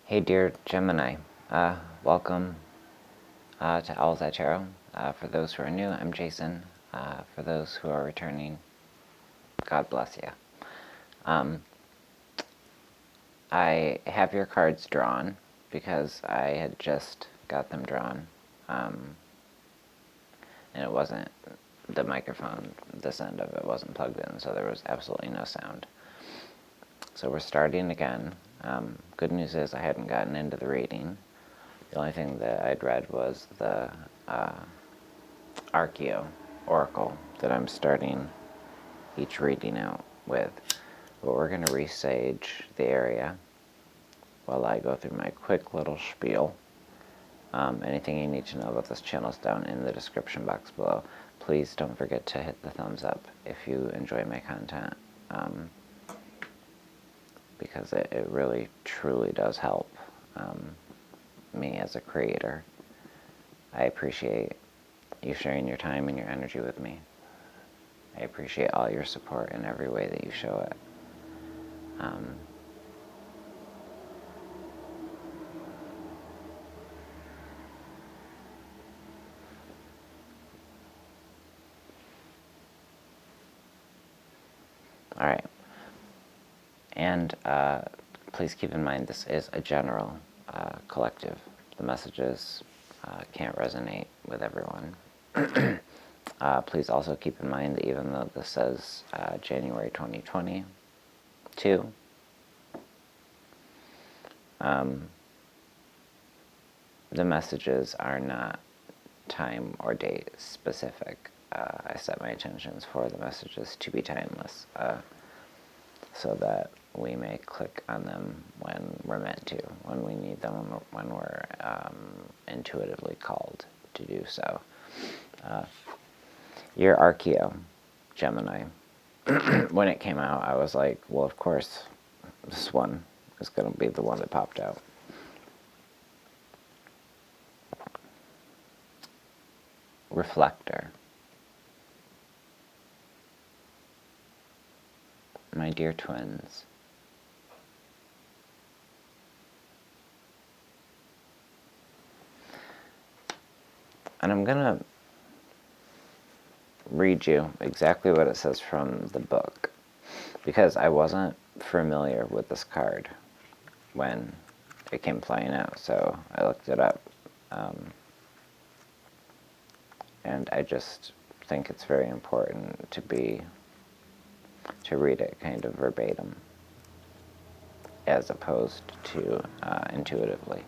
Hey dear Gemini, welcome to Owlets Tarot. For those who are new, I'm Jason. For those who are returning, God bless you. I have your cards drawn because I had just got them drawn, and it wasn't, the microphone, this end of it wasn't plugged in, so there was absolutely no sound. So we're starting again. Good news is I hadn't gotten into the reading. The only thing that I'd read was the Archeo Oracle that I'm starting each reading out with. But we're going to resage the area while I go through my quick little spiel. Anything you need to know about this channel is down in the description box below. Please don't forget to hit the thumbs up if you enjoy my content, because it really, truly does help me as a creator. I appreciate you sharing your time and your energy with me. I appreciate all your support in every way that you show it. All right. And please keep in mind this is a general collective. The messages can't resonate with everyone. Please also keep in mind that even though this says January 2022, the messages are not time or date specific. I set my intentions for the messages to be timeless, so that we may click on them when we're meant to, when we need them, when we're intuitively called to do so. Your Archeo, Gemini, when it came out, I was like, well, of course, this one is going to be the one that popped out. Reflector. My dear twins, and I'm going to read you exactly what it says from the book, because I wasn't familiar with this card when it came flying out, so I looked it up. And I just think it's very important to read it kind of verbatim, as opposed to intuitively.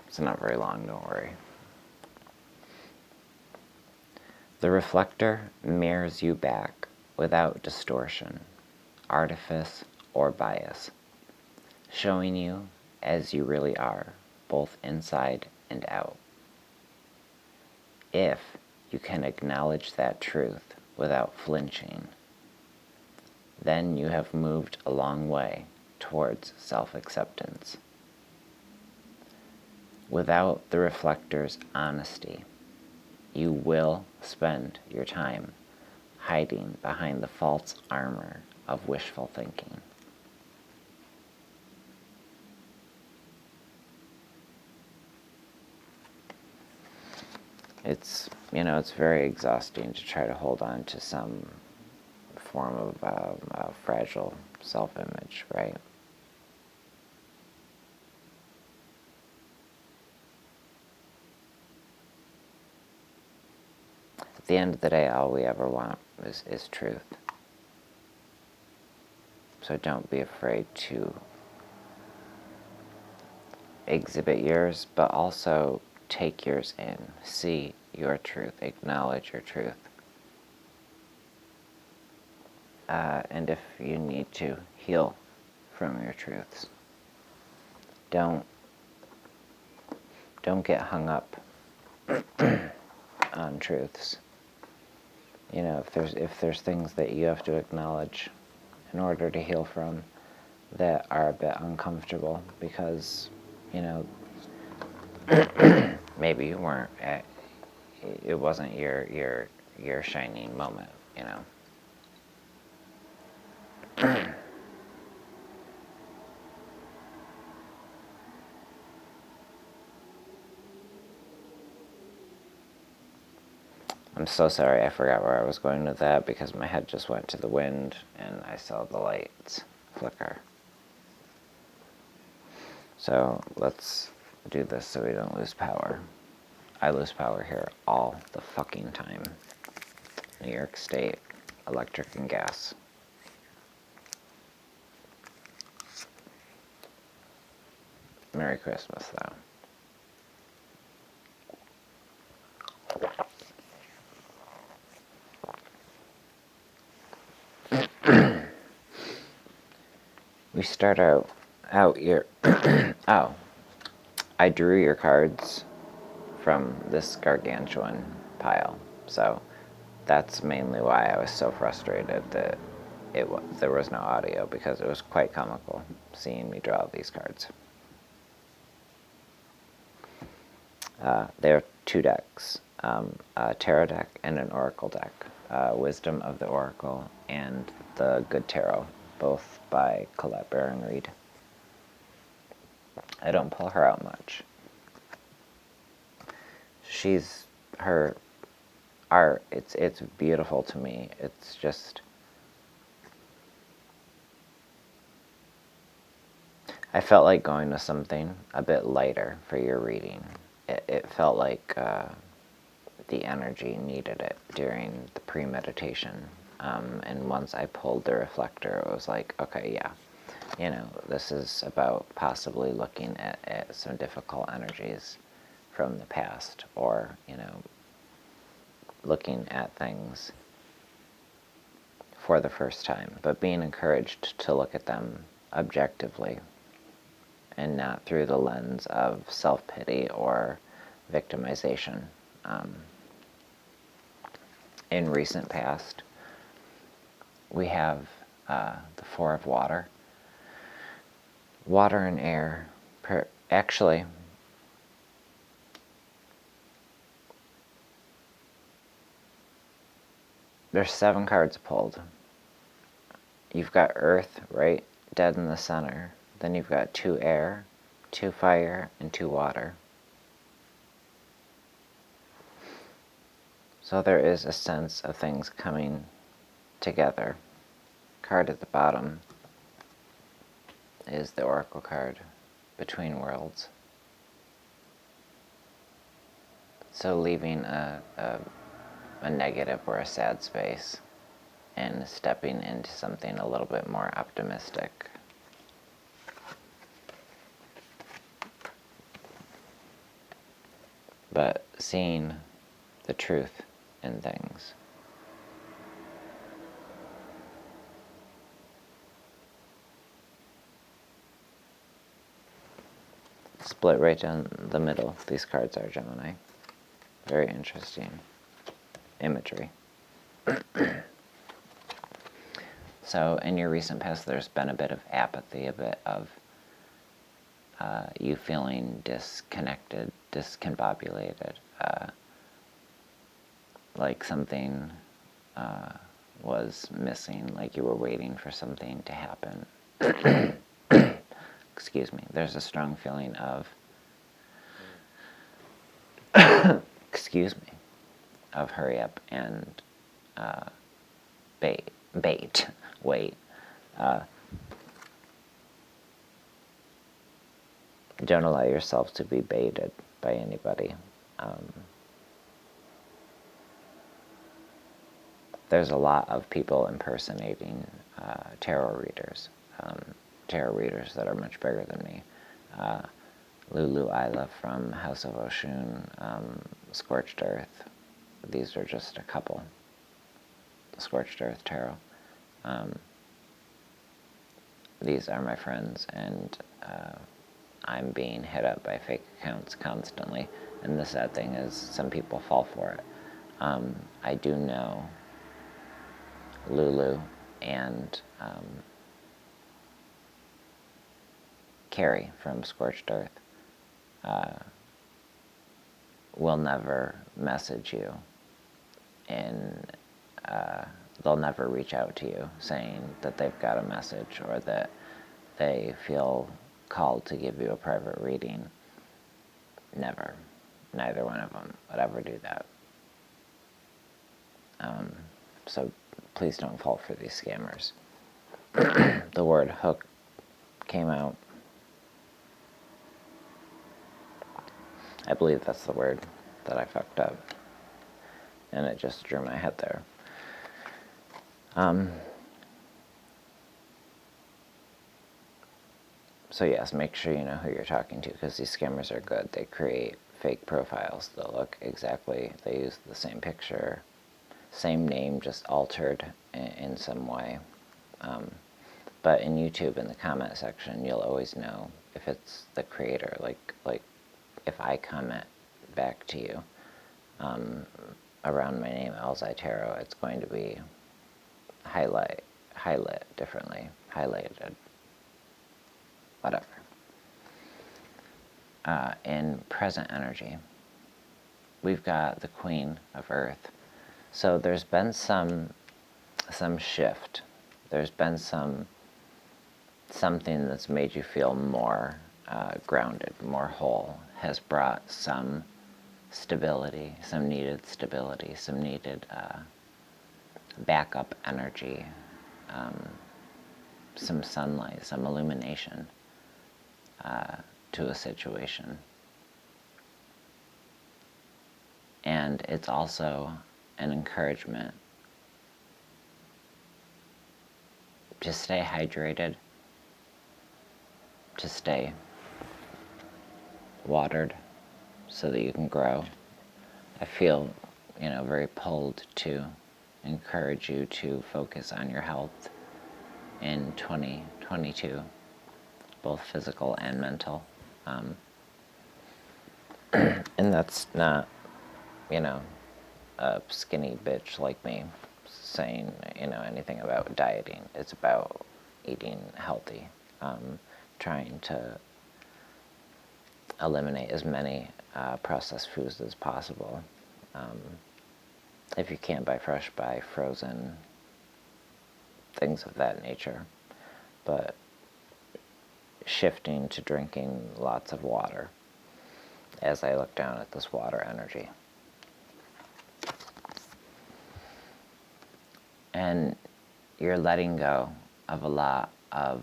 It's not very long, don't worry. The reflector mirrors you back without distortion, artifice, or bias, showing you as you really are, both inside and out. If you can acknowledge that truth without flinching, then you have moved a long way towards self-acceptance. Without the reflector's honesty, you will spend your time hiding behind the false armor of wishful thinking. It's, it's very exhausting to try to hold on to some form of fragile self-image, right? At the end of the day, all we ever want is truth. So don't be afraid to exhibit yours, but also take yours in. See your truth. Acknowledge your truth. And if you need to, heal from your truths. Don't get hung up on truths. If there's things that you have to acknowledge in order to heal from that are a bit uncomfortable, because maybe you weren't it wasn't your your shining moment, you know. I'm so sorry, I forgot where I was going with that because my head just went to the wind and I saw the lights flicker. So let's do this so we don't lose power. I lose power here all the fucking time. New York State, electric and gas. Merry Christmas, though. We start out your... Oh, I drew your cards from this gargantuan pile, so that's mainly why I was so frustrated that there was no audio, because it was quite comical seeing me draw these cards. There are two decks, a tarot deck and an oracle deck. Wisdom of the Oracle and the Good Tarot, both by Colette Baron Reed. I don't pull her out much. Her art, it's beautiful to me. It's just... I felt like going to something a bit lighter for your reading. It felt like the energy needed it during the premeditation. And once I pulled the reflector, it was like, okay, yeah, you know, this is about possibly looking at some difficult energies from the past, or, you know, looking at things for the first time, but being encouraged to look at them objectively and not through the lens of self-pity or victimization. In recent past, we have the Four of Water. Water and air. Actually, there's 7 cards pulled. You've got Earth right dead in the center. Then you've got 2 air, 2 fire, and 2 water. So there is a sense of things coming together. Card at the bottom is the Oracle card, Between Worlds. So leaving a negative or a sad space and stepping into something a little bit more optimistic. But seeing the truth in things. Split right down the middle. These cards are Gemini. Very interesting imagery. So in your recent past, there's been a bit of apathy, a bit of you feeling disconnected, discombobulated, like something was missing, like you were waiting for something to happen. Excuse me. There's a strong feeling of excuse me, of hurry up and wait. Don't allow yourself to be baited by anybody. There's a lot of people impersonating tarot readers that are much bigger than me. Lulu Isla from House of Oshun, Scorched Earth. These are just a couple. Scorched Earth Tarot. These are my friends, and I'm being hit up by fake accounts constantly. And the sad thing is, some people fall for it. I do know Lulu and Carrie from Scorched Earth will never message you in and they'll never reach out to you saying that they've got a message or that they feel called to give you a private reading. Never. Neither one of them would ever do that. So please don't fall for these scammers. The word hook came out. I believe that's the word that I fucked up. And it just drew my head there. So yes, make sure you know who you're talking to, because these scammers are good. They create fake profiles that look exactly, they use the same picture, same name, just altered in some way. But in YouTube, in the comment section, you'll always know if it's the creator. Like if I comment back to you around my name, Elzai Tarot, it's going to be highlight differently, highlighted, whatever. In present energy, we've got the Queen of Earth. So there's been some shift. There's been something that's made you feel more grounded, more whole, has brought some stability, some needed backup energy, some sunlight, some illumination to a situation. And it's also an encouragement to stay hydrated, to stay watered so that you can grow. I feel, very pulled to encourage you to focus on your health in 2022, both physical and mental. And that's not, a skinny bitch like me saying, anything about dieting. It's about eating healthy, trying to eliminate as many processed foods as possible. If you can't buy fresh, buy frozen, things of that nature. But shifting to drinking lots of water as I look down at this water energy. And you're letting go of a lot of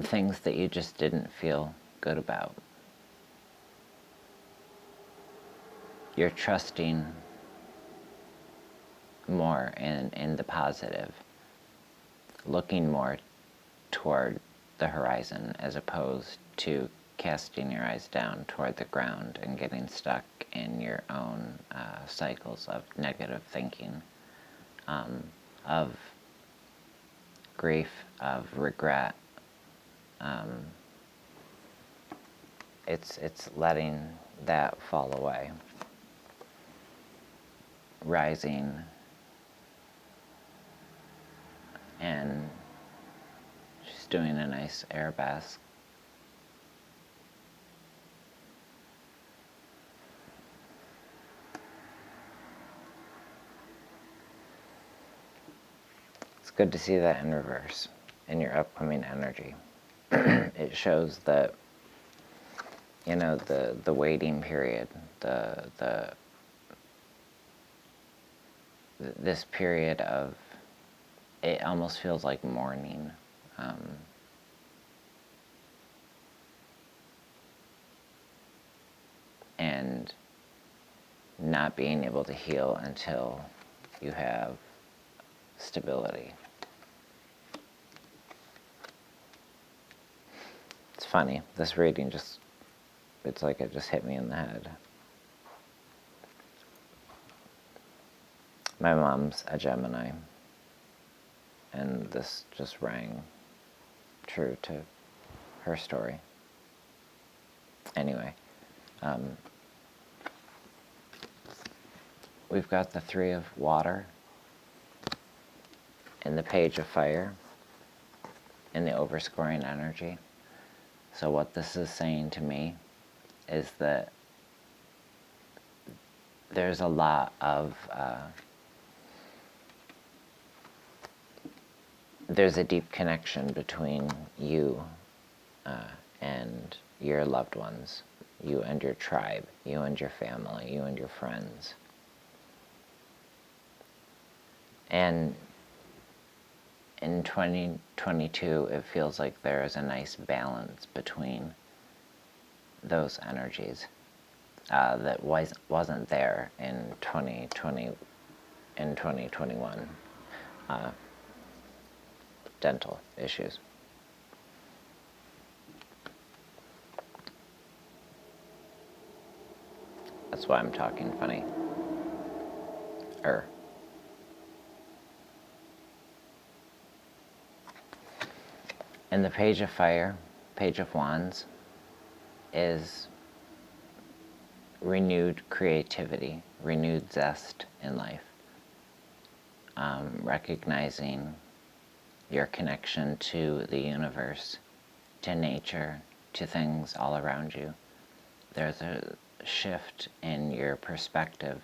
things that you just didn't feel good about. You're trusting more in the positive, looking more toward the horizon as opposed to casting your eyes down toward the ground and getting stuck in your own cycles of negative thinking, of grief, of regret. It's letting that fall away, rising, and she's doing a nice air bask. It's good to see that in reverse in your upcoming energy. It shows that, the waiting period, this period of, it almost feels like mourning. And not being able to heal until you have stability. It's funny, this reading it's like it just hit me in the head. My mom's a Gemini, and this just rang true to her story. Anyway, we've got the Three of Water and the Page of Fire and the overscoring energy. So what this is saying to me is that there's a lot of there's a deep connection between you and your loved ones, you and your tribe, you and your family, you and your friends. And in 2022, it feels like there is a nice balance between those energies that wasn't there in 2020, in 2021. Dental issues. That's why I'm talking funny. And the Page of Fire, Page of Wands, is renewed creativity, renewed zest in life. Recognizing your connection to the universe, to nature, to things all around you. There's a shift in your perspective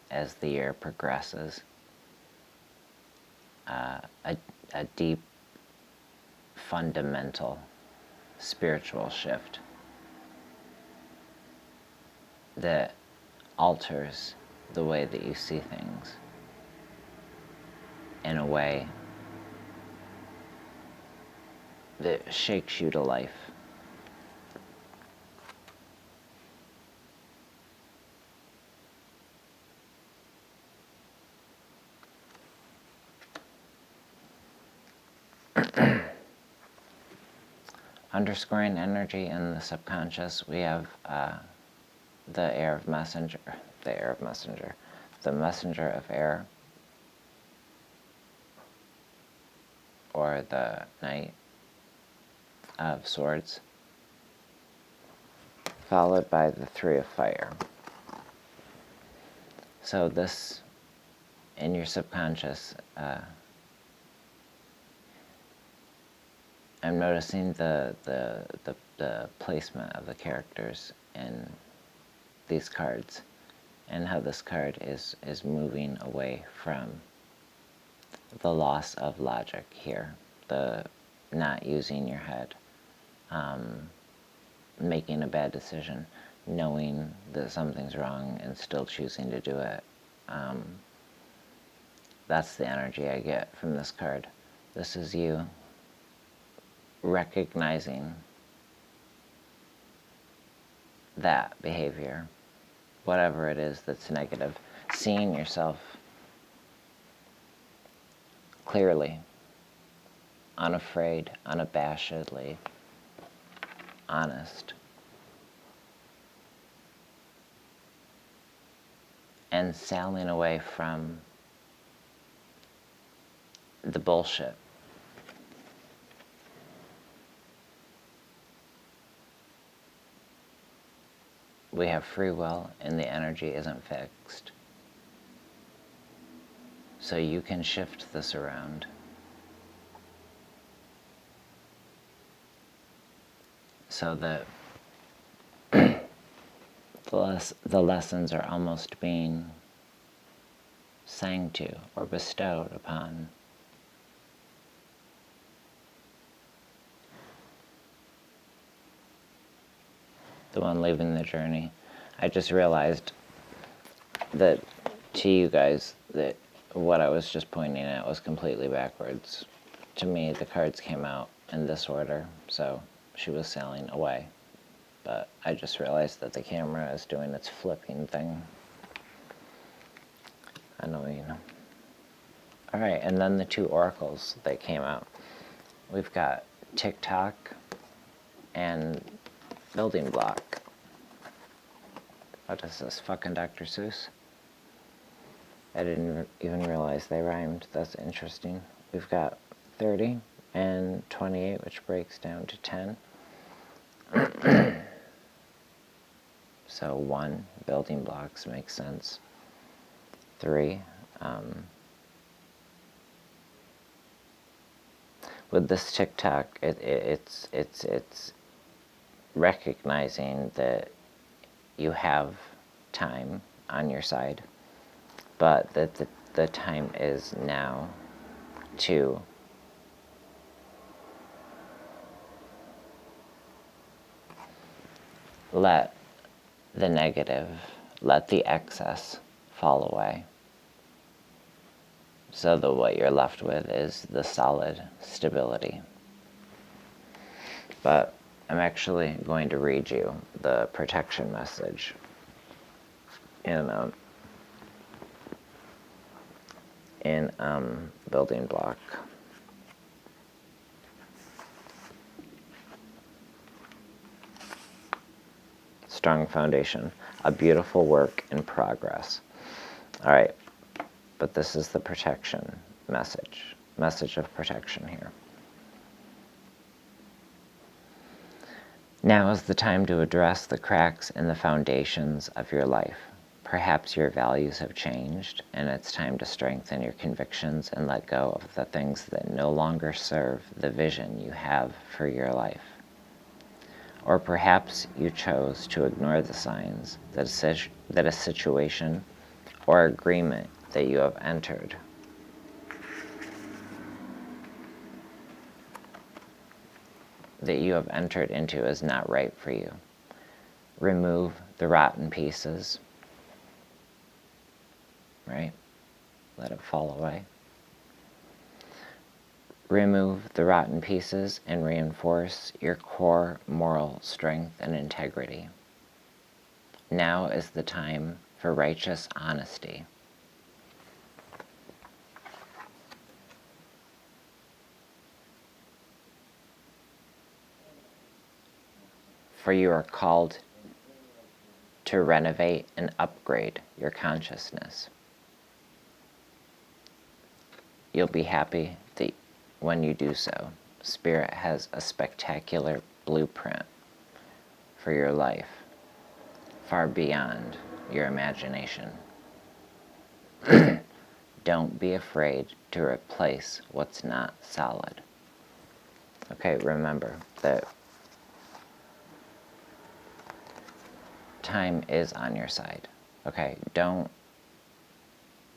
as the year progresses. A deep, fundamental, spiritual shift that alters the way that you see things in a way that shakes you to life. Underscoring energy in the subconscious, we have the messenger of air, or the Knight of Swords, followed by the Three of Fire. So this, in your subconscious, I'm noticing the placement of the characters in these cards, and how this card is moving away from the loss of logic here, the not using your head, making a bad decision, knowing that something's wrong and still choosing to do it. That's the energy I get from this card. This is you recognizing that behavior, whatever it is that's negative, seeing yourself clearly, unafraid, unabashedly honest, and sailing away from the bullshit. We have free will, and the energy isn't fixed. So you can shift this around. So that the lessons are almost being sang to or bestowed upon the one leaving the journey. I just realized that to you guys, that what I was just pointing at was completely backwards. To me, the cards came out in this order, so she was sailing away. But I just realized that the camera is doing its flipping thing. Annoying. Alright, and then the two oracles that came out. We've got TikTok and Building Block. What is this, fucking Dr. Seuss? I didn't even realize they rhymed. That's interesting. We've got 30 and 28, which breaks down to 10. So 1, building blocks makes sense. 3, with this TikTok, it's recognizing that you have time on your side, but that the time is now to let the negative, let the excess fall away, so that what you're left with is the solid stability. But I'm actually going to read you the protection message in building block. Strong foundation, a beautiful work in progress. All right, but this is the protection message of protection here. Now is the time to address the cracks in the foundations of your life. Perhaps your values have changed, and it's time to strengthen your convictions and let go of the things that no longer serve the vision you have for your life. Or perhaps you chose to ignore the signs that a situation or agreement that you have entered into is not right for you. Remove the rotten pieces, right? Let it fall away. Remove the rotten pieces and reinforce your core moral strength and integrity. Now is the time for righteous honesty. For you are called to renovate and upgrade your consciousness. You'll be happy when you do so. Spirit has a spectacular blueprint for your life, far beyond your imagination. Don't be afraid to replace what's not solid. Okay, remember that time is on your side. Okay, don't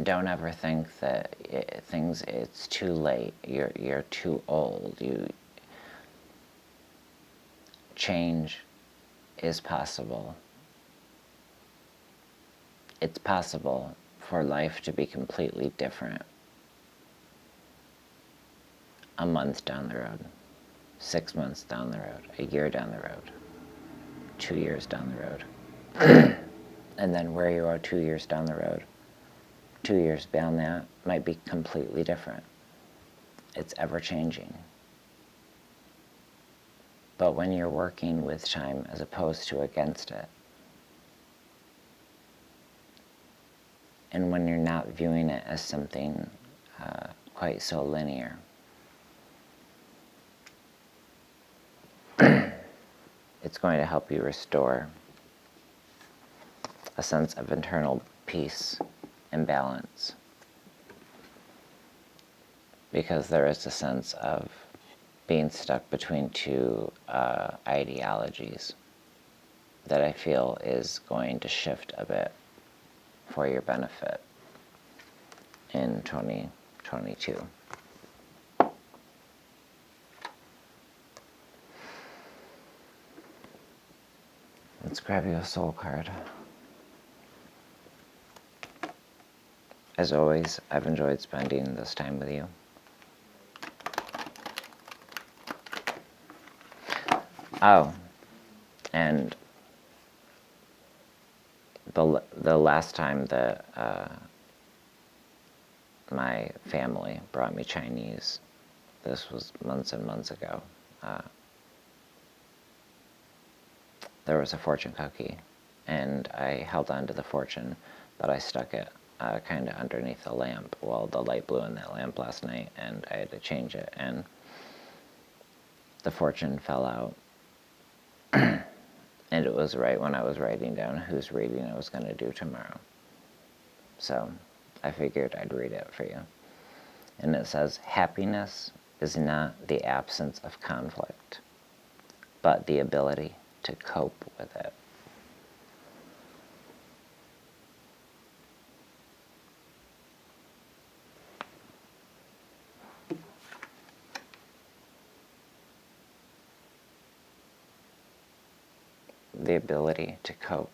ever think that it's too late. You're too old. Change is possible. It's possible for life to be completely different a month down the road, 6 months down the road, a year down the road, 2 years down the road. And then where you are 2 years down the road, 2 years beyond that might be completely different. It's ever changing. But when you're working with time as opposed to against it, and when you're not viewing it as something quite so linear, it's going to help you restore a sense of internal peace and balance. Because there is a sense of being stuck between two ideologies that I feel is going to shift a bit for your benefit in 2022. Let's grab you a soul card. As always, I've enjoyed spending this time with you. Oh, and the last time that my family brought me Chinese, this was months and months ago, there was a fortune cookie, and I held on to the fortune, but I stuck it kind of underneath the lamp. Well, the light blew in that lamp last night, and I had to change it, and the fortune fell out. And it was right when I was writing down whose reading I was going to do tomorrow. So I figured I'd read it for you. And it says, happiness is not the absence of conflict, but the ability to cope with it. The ability to cope.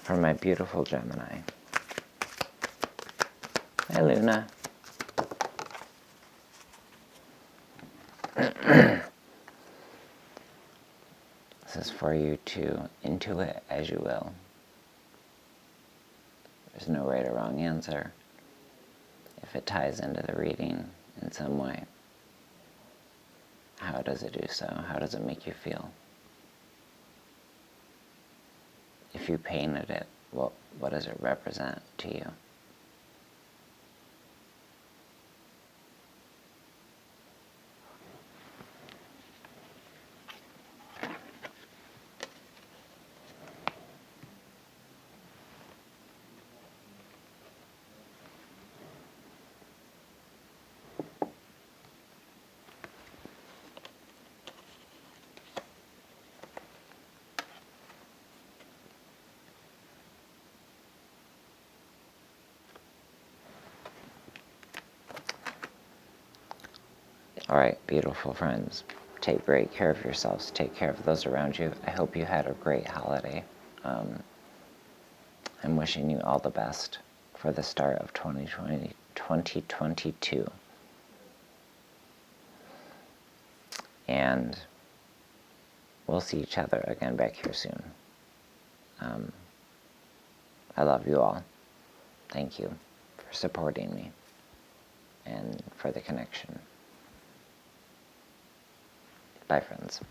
For my beautiful Gemini. Hi, Luna. This is for you to intuit as you will. There's no right or wrong answer. If it ties into the reading in some way, how does it do so? How does it make you feel? If you painted it, what does it represent to you? All right, beautiful friends, take great care of yourselves. Take care of those around you. I hope you had a great holiday. I'm wishing you all the best for the start of 2022. And we'll see each other again back here soon. I love you all. Thank you for supporting me and for the connection. Bye, friends.